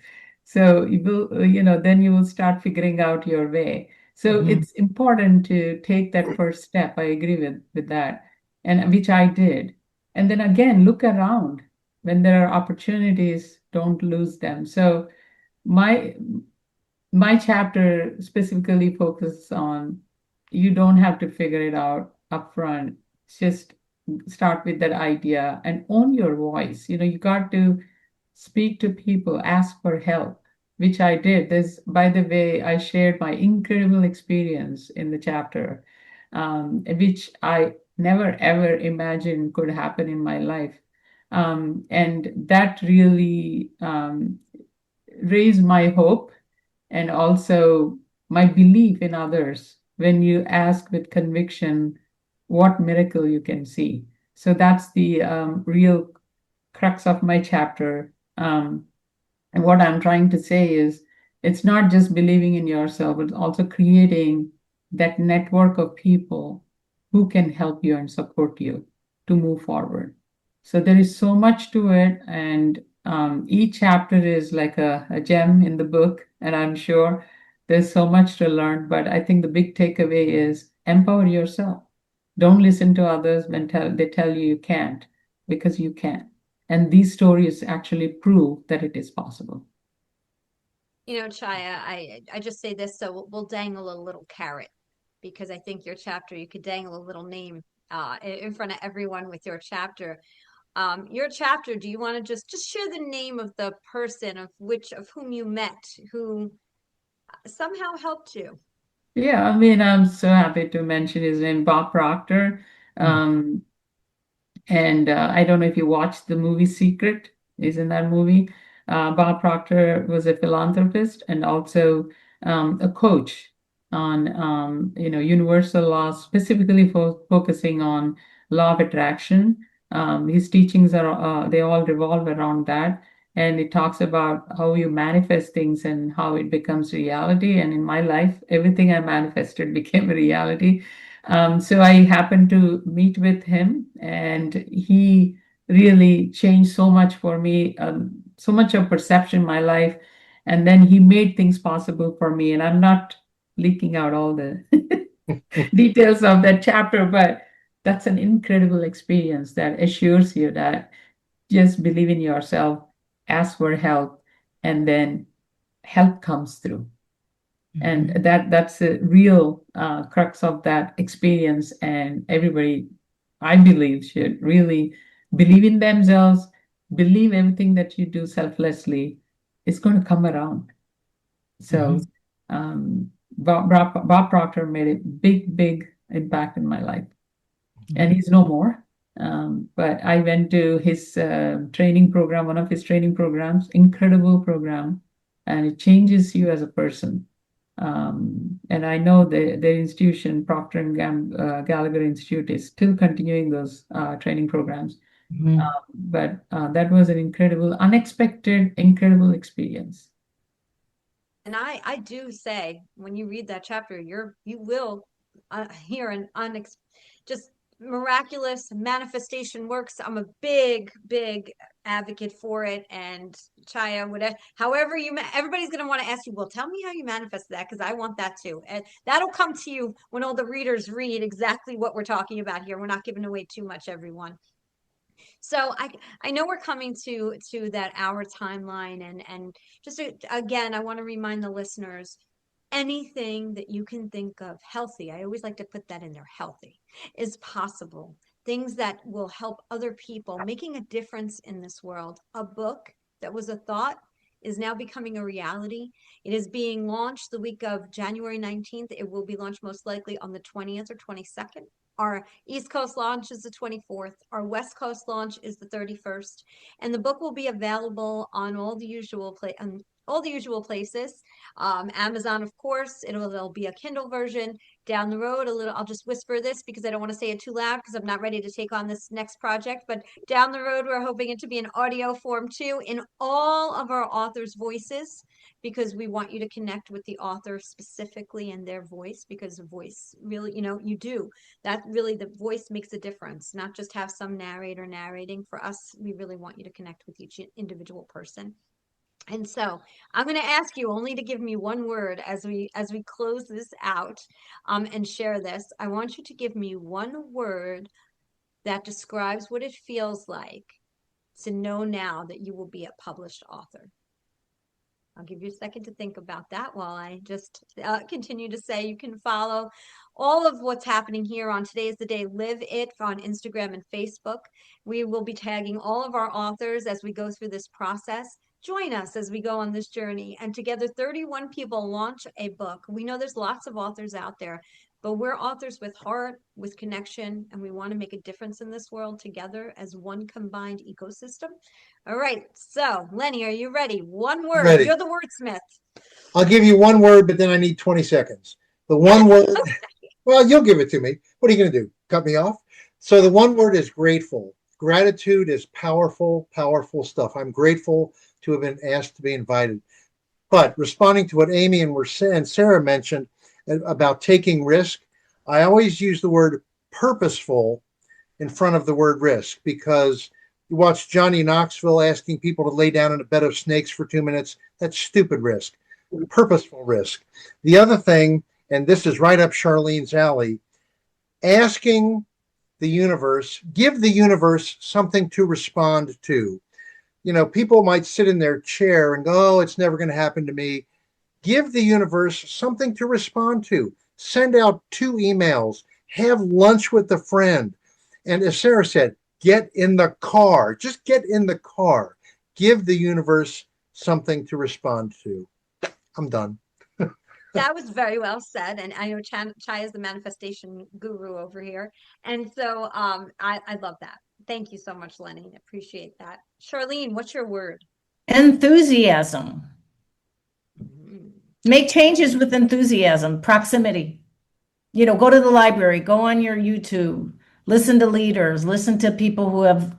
So you will, you know, then you will start figuring out your way. So Mhm. it's important to take that first step. I agree with that, and which I did. And then again, look around. When there are opportunities, don't lose them. So my my chapter specifically focuses on, you don't have to figure it out upfront. Just start with that idea and own your voice. You know, you got to speak to people, ask for help, which I did. This, by the way, I shared my incredible experience in the chapter, which I never ever imagined could happen in my life. And that really raised my hope, and also my belief in others when you ask with conviction what miracle you can see. So that's the real crux of my chapter. And what I'm trying to say is, it's not just believing in yourself, but also creating that network of people who can help you and support you to move forward. So there is so much to it, and each chapter is like a gem in the book, and I'm sure there's so much to learn. But I think the big takeaway is empower yourself. Don't listen to others when they tell you you can't, because you can. And these stories actually prove that it is possible. You know, Chaya, I just say this so we'll dangle a little carrot, because I think your chapter, you could dangle a little name in front of everyone with your chapter. Your chapter, do you want to just share the name of the person of whom you met, who somehow helped you? Yeah, I mean, I'm so happy to mention his name, Bob Proctor. Um, And I don't know if you watched the movie Secret, is in that movie. Bob Proctor was a philanthropist and also a coach on you know, universal laws, specifically for focusing on law of attraction. His teachings are they all revolve around that, and it talks about how you manifest things and how it becomes reality. And in my life, everything I manifested became a reality. So I happened to meet with him, and he really changed so much for me, so much of perception in my life. And then he made things possible for me. And I'm not leaking out all the details of that chapter, but that's an incredible experience that assures you that just believe in yourself, ask for help, and then help comes through. And that's the real crux of that experience. And everybody, I believe, should really believe in themselves, believe everything that you do selflessly is going to come around. So Bob Proctor made a big impact in my life, and he's no more. But I went to his training program, one of his training programs, incredible program, and it changes you as a person. And I know their institution, Procter and Gallagher Institute, is still continuing those training programs. But that was an incredible, unexpected, incredible experience. And I do say, when you read that chapter, you will hear an just miraculous manifestation works. I'm a big advocate for it. And Chaya, whatever, however everybody's going to want to ask you, well, tell me how you manifest that, because I want that too. And that'll come to you when all the readers read exactly what we're talking about here. We're not giving away too much, everyone. So I know we're coming to that hour timeline, and just again, I want to remind the listeners, anything that you can think of healthy, I always like to put that in there, healthy, is possible. Things that will help other people, making a difference in this world. A book that was a thought is now becoming a reality. It is being launched the week of January 19th. It will be launched most likely on the 20th or 22nd. Our East Coast launch is the 24th. Our West Coast launch is the 31st. And the book will be available on all the usual places. Amazon, of course, there'll be a Kindle version. Down the road, I'll just whisper this because I don't want to say it too loud because I'm not ready to take on this next project. But down the road, we're hoping it to be an audio form too, in all of our authors' voices, because we want you to connect with the author specifically in their voice, because the voice really, the voice makes a difference, not just have some narrator narrating. For us, we really want you to connect with each individual person. And so I'm going to ask you only to give me one word as we close this out and share this. I want you to give me one word that describes what it feels like to know now that you will be a published author. I'll give you a second to think about that while I just continue to say you can follow all of what's happening here on Today's the Day Live It on Instagram and Facebook. We will be tagging all of our authors as we go through this process. Join us as we go on this journey. And together, 31 people launch a book. We know there's lots of authors out there, but we're authors with heart, with connection, and we want to make a difference in this world together as one combined ecosystem. All right. So, Lenny, are you ready? One word. Ready. You're the wordsmith. I'll give you one word, but then I need 20 seconds. The one word, well, you'll give it to me. What are you going to do? Cut me off? So the one word is grateful. Gratitude is powerful, powerful stuff. I'm grateful to have been asked to be invited. But responding to what Amy and Sarah mentioned about taking risk, I always use the word purposeful in front of the word risk, because you watch Johnny Knoxville asking people to lay down in a bed of snakes for 2 minutes. That's stupid risk. Purposeful risk. The other thing, and this is right up Charlene's alley, asking the universe, give the universe something to respond to. People might sit in their chair and go, oh, it's never going to happen to me. Give the universe something to respond to. Send out 2 emails. Have lunch with a friend. And as Sarah said, get in the car. Just get in the car. Give the universe something to respond to. I'm done. That was very well said. And I know Chai is the manifestation guru over here. And so I love that. Thank you so much, Lenny. Appreciate that. Charlene, what's your word? Enthusiasm. Make changes with enthusiasm. Proximity. Go to the library, go on your YouTube, listen to leaders, listen to people who have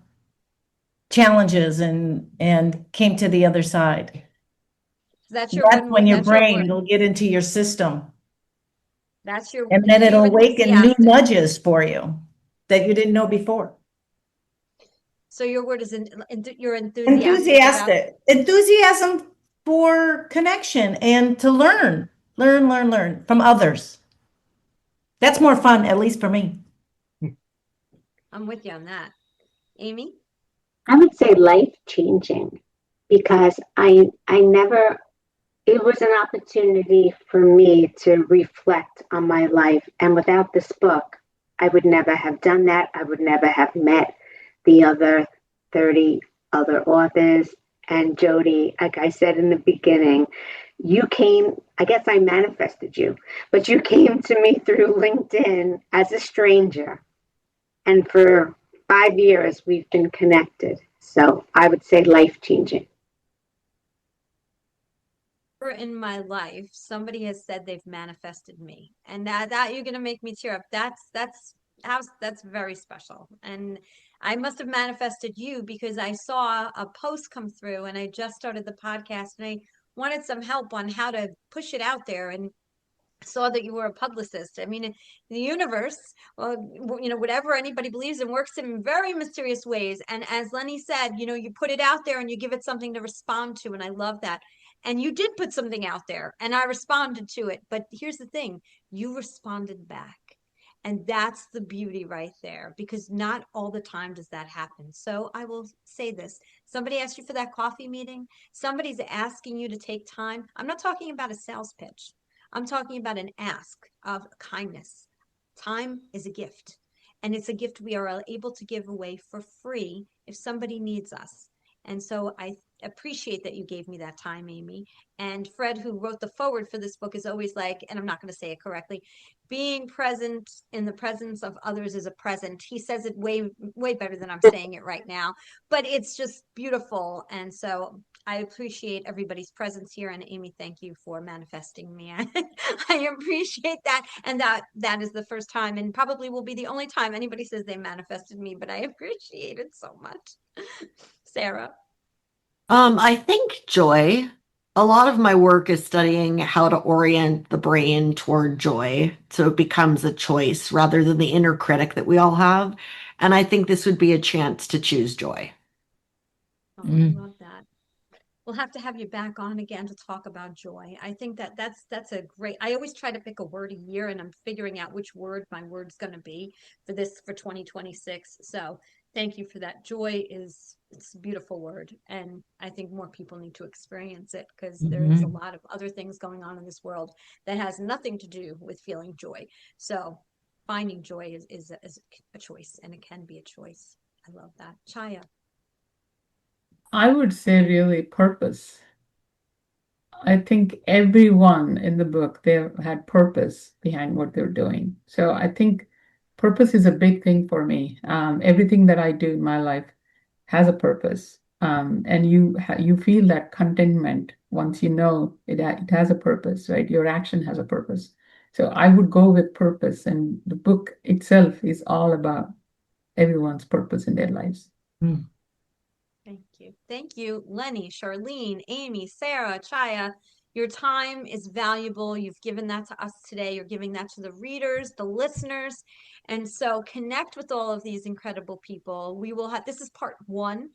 challenges and came to the other side. That's when your brain will get into your system. That's your, and then it'll awaken new nudges for you that you didn't know before. So your word is you're enthusiastic. Enthusiasm for connection and to learn from others. That's more fun, at least for me. I'm with you on that. Amy? I would say life-changing, because it was an opportunity for me to reflect on my life. And without this book, I would never have done that. I would never have met the other 30 other authors. And Jody, like I said in the beginning, you came, I guess I manifested you, but you came to me through LinkedIn as a stranger. And for 5 years, we've been connected. So I would say life-changing. In my life, somebody has said they've manifested me, and that you're gonna make me tear up. That's very special. And I must have manifested you because I saw a post come through, and I just started the podcast, and I wanted some help on how to push it out there, and saw that you were a publicist. I mean, the universe, well, whatever anybody believes in, works in very mysterious ways. And as Lenny said, you put it out there and you give it something to respond to. And I love that. And you did put something out there and I responded to it. But here's the thing, you responded back. And that's the beauty right there, because not all the time does that happen. So I will say this. Somebody asked you for that coffee meeting. Somebody's asking you to take time. I'm not talking about a sales pitch. I'm talking about an ask of kindness. Time is a gift, and it's a gift we are able to give away for free if somebody needs us. And so I appreciate that you gave me that time, Amy. And Fred, who wrote the foreword for this book, is always like, and I'm not going to say it correctly, being present in the presence of others is a present. He says it way, way better than I'm saying it right now, but it's just beautiful. And so I appreciate everybody's presence here. And Amy, thank you for manifesting me. I appreciate that. And that is the first time, and probably will be the only time anybody says they manifested me, but I appreciate it so much. Sarah. I think joy. A lot of my work is studying how to orient the brain toward joy so it becomes a choice rather than the inner critic that we all have. And I think this would be a chance to choose joy. Oh, I love that. We'll have to have you back on again to talk about joy. I think that's a great. I always try to pick a word a year, and I'm figuring out which word my word's going to be for 2026. So thank you for that. Joy it's a beautiful word, and I think more people need to experience it because there is a lot of other things going on in this world that has nothing to do with feeling joy. So finding joy is a choice, and it can be a choice. I love that. Chaya. I would say really purpose. I think everyone in the book, they had purpose behind what they're doing. So I think purpose is a big thing for me. Everything that I do in my life has a purpose. And you feel that contentment once you know it has a purpose, right? Your action has a purpose. So I would go with purpose, and the book itself is all about everyone's purpose in their lives. Thank you. Thank you, Lenny, Charlene, Amy, Sarah, Chaya. Your time is valuable. You've given that to us today. You're giving that to the readers, the listeners. And so connect with all of these incredible people. We will have, this is part one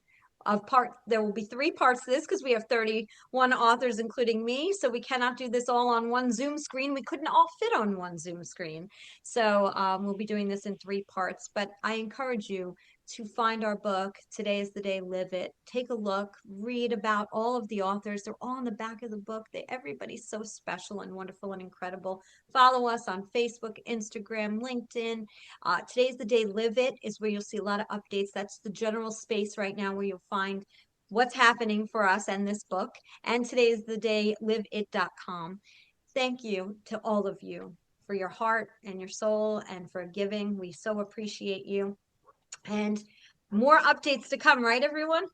of there will be 3 parts to this because we have 31 authors, including me. So we cannot do this all on one Zoom screen. We couldn't all fit on one Zoom screen. So we'll be doing this in 3 parts, but I encourage you to find our book, Today is the Day, Live It. Take a look, read about all of the authors. They're all on the back of the book. Everybody's so special and wonderful and incredible. Follow us on Facebook, Instagram, LinkedIn. Today's the Day, Live It is where you'll see a lot of updates. That's the general space right now where you'll find what's happening for us and this book. And Today is the Day, liveit.com. Thank you to all of you for your heart and your soul and for giving. We so appreciate you. And more updates to come, right, everyone?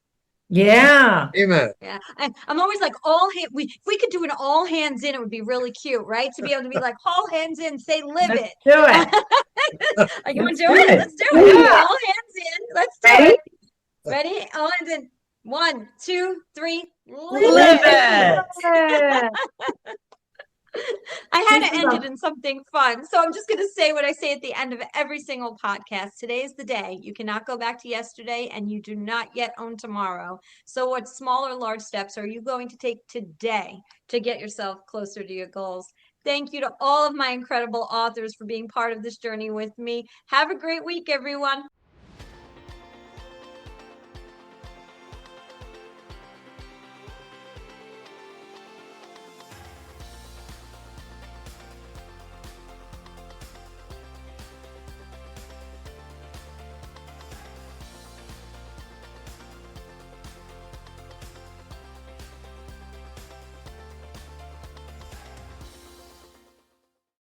Yeah. Amen. Yeah. I'm always like, if we could do an all hands in, it would be really cute, right? To be able to be like, all hands in, say, live Let's it. do it. Are you want to Let's do do it? it. Let's do it. Yeah. All hands in. Let's do Ready? it. Ready? All hands in. 1, 2, 3. Live it. I had This to is end a- it in something fun. So I'm just going to say what I say at the end of every single podcast. Today is the day. You cannot go back to yesterday, and you do not yet own tomorrow. So what small or large steps are you going to take today to get yourself closer to your goals? Thank you to all of my incredible authors for being part of this journey with me. Have a great week, everyone.